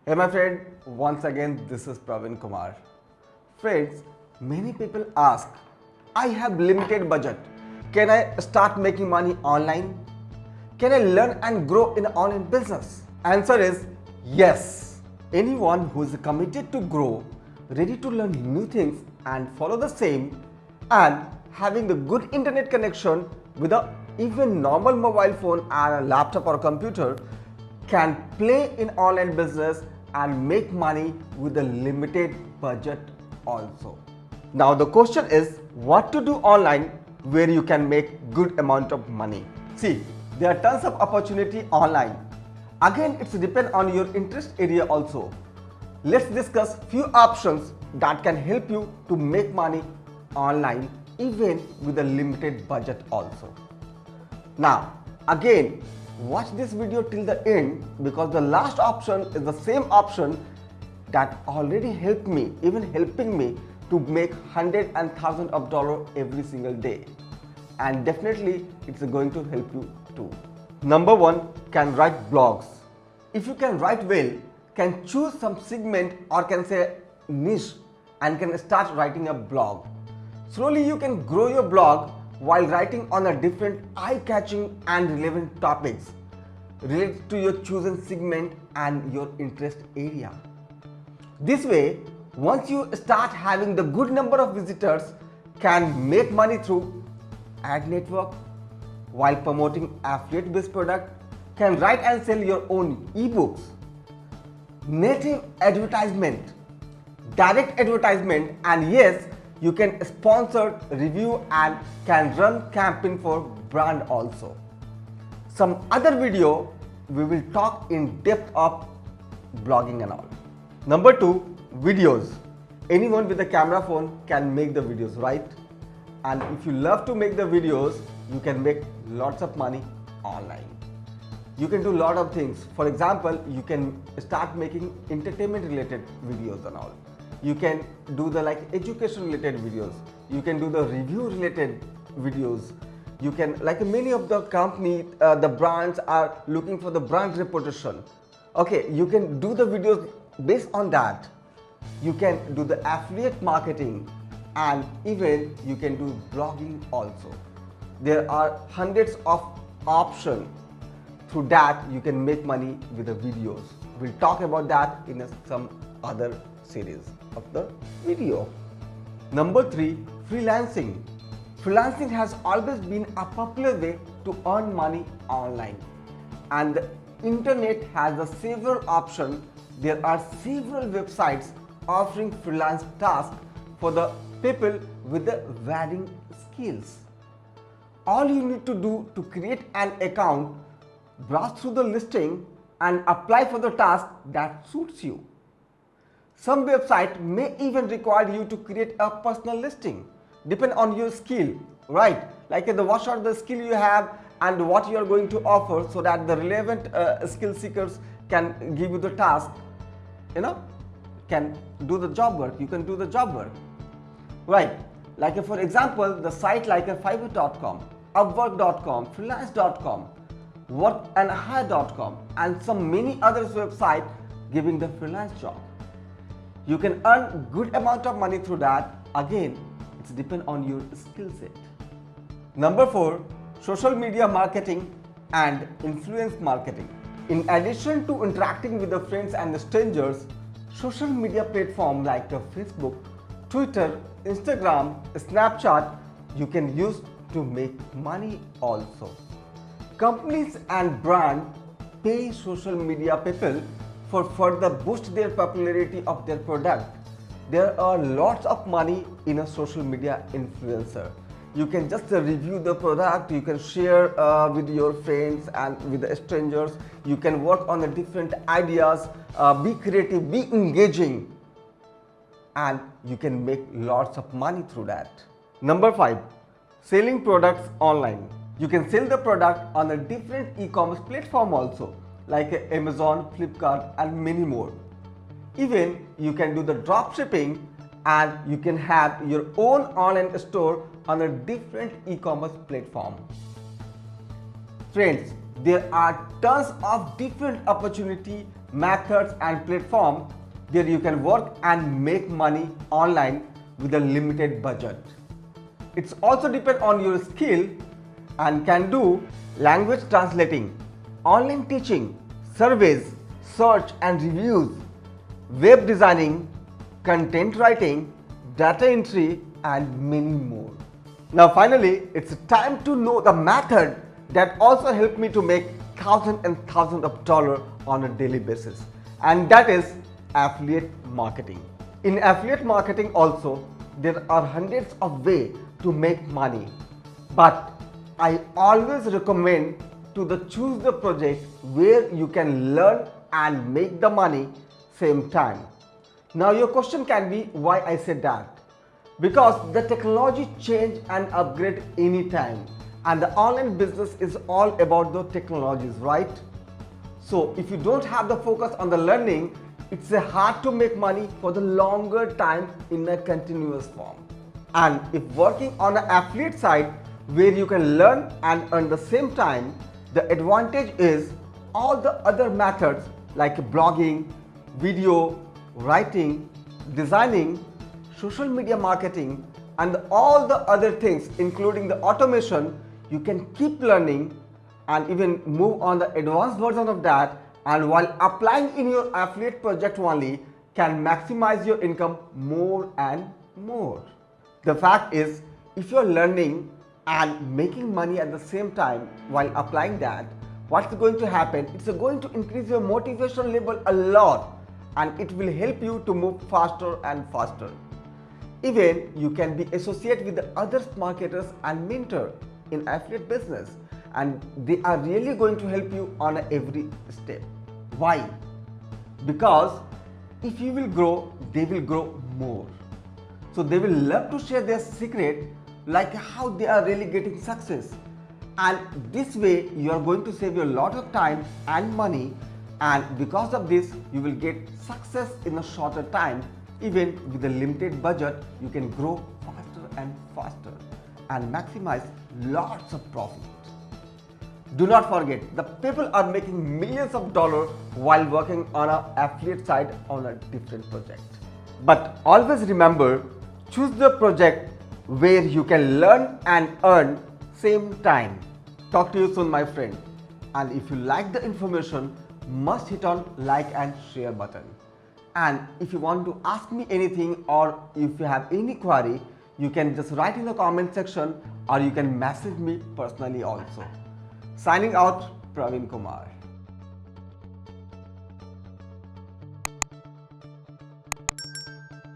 Hey my friend, once again this is Praveen Kumar. Friends, many people ask, I have limited budget. Can I start making money online? Can I learn and grow in online business? Answer is yes. Anyone who is committed to grow, ready to learn new things and follow the same, and having the good internet connection with a even normal mobile phone and a laptop or computer can play in online business and make money with a limited budget also. Now the question is what to do online where you can make good amount of money. See, there are tons of opportunity online. Again, it's depend on your interest area also. Let's discuss few options that can help you to make money online even with a limited budget also. Now, again, watch this video till the end because the last option is the same option that already helped me, even helping me to make hundred and thousands of dollars every single day. And definitely it's going to help you too. Number one, can write blogs. If you can write well, can choose some segment or can say niche and can start writing a blog. Slowly you can grow your blog while writing on a different eye-catching and relevant topics related to your chosen segment and your interest area. This way, once you start having the good number of visitors, can make money through ad network while promoting affiliate-based product, can write and sell your own ebooks, native advertisement, direct advertisement, and yes, you can sponsor, review and can run campaign for brand also. Some other video we will talk in depth of blogging and all. Number two, videos. Anyone with a camera phone can make the videos, right? And if you love to make the videos, you can make lots of money online. You can do a lot of things. For example, you can start making entertainment related videos and all. You can do the education related videos. You can do the review related videos. You can, like many of the company, the brands are looking for the brand reputation. Okay, you can do the videos based on that. You can do the affiliate marketing and even you can do blogging also. There are hundreds of options. Through that you can make money with the videos. We'll talk about that in some other series of the video. Number three, freelancing. Freelancing has always been a popular way to earn money online, and the internet has a several options. There are several websites offering freelance tasks for the people with the varying skills. All you need to do to create an account, browse through the listing and apply for the task that suits you. Some websites may even require you to create a personal listing, depend on your skill, right? Like what are the skill you have and what you are going to offer so that the relevant skill seekers can give you the task, can do the job work, you can do the job work, right? Like for example, the site like Fiverr.com, Upwork.com, Freelance.com, Workandhire.com and some many other websites giving the freelance job. You can earn good amount of money through that. Again, it's depend on your skill set. Number four, social media marketing and influence marketing. In addition to interacting with the friends and the strangers, social media platforms like the Facebook, Twitter, Instagram, Snapchat, you can use to make money also. Companies and brands pay social media people for further boost their popularity of their product. There are lots of money in a social media influencer. You can just review the product, you can share with your friends and with the strangers. You can work on the different ideas, be creative, be engaging, and you can make lots of money through that. Number five, selling products online. You can sell the product on a different e-commerce platform also, like Amazon, Flipkart and many more. Even you can do the drop shipping and you can have your own online store on a different e-commerce platform. Friends, there are tons of different opportunity methods and platforms where you can work and make money online with a limited budget. It's also depend on your skill and can do language translating, online teaching, surveys, search and reviews, web designing, content writing, data entry and many more. Now finally, it's time to know the method that also helped me to make thousands and thousands of dollars on a daily basis, and that is affiliate marketing. In affiliate marketing also, there are hundreds of ways to make money, but I always recommend to choose the project where you can learn and make the money same time. Now your question can be, why I said that? Because the technology change and upgrade anytime, and the online business is all about the technologies, right? So if you don't have the focus on the learning, it's hard to make money for the longer time in a continuous form. And if working on an affiliate site where you can learn and earn the same time, the advantage is all the other methods like blogging, video, writing, designing, social media marketing and all the other things including the automation, you can keep learning and even move on the advanced version of that, and while applying in your affiliate project only can maximize your income more and more. The fact is, if you're learning and making money at the same time while applying that, what's going to happen? It's going to increase your motivation level a lot and it will help you to move faster and faster. Even you can be associated with the other marketers and mentor in affiliate business, and they are really going to help you on every step. Why? Because if you will grow, they will grow more. So they will love to share their secret, like how they are really getting success. And this way you are going to save you a lot of time and money, and because of this you will get success in a shorter time. Even with a limited budget, you can grow faster and faster and maximize lots of profit. Do not forget, the people are making millions of dollars while working on an affiliate site on a different project. But always remember, choose the project where you can learn and earn same time. Talk to you soon, my friend. And if you like the information, must hit on like and share button. And if you want to ask me anything or if you have any query, you can just write in the comment section or you can message me personally also. Signing out, Praveen Kumar.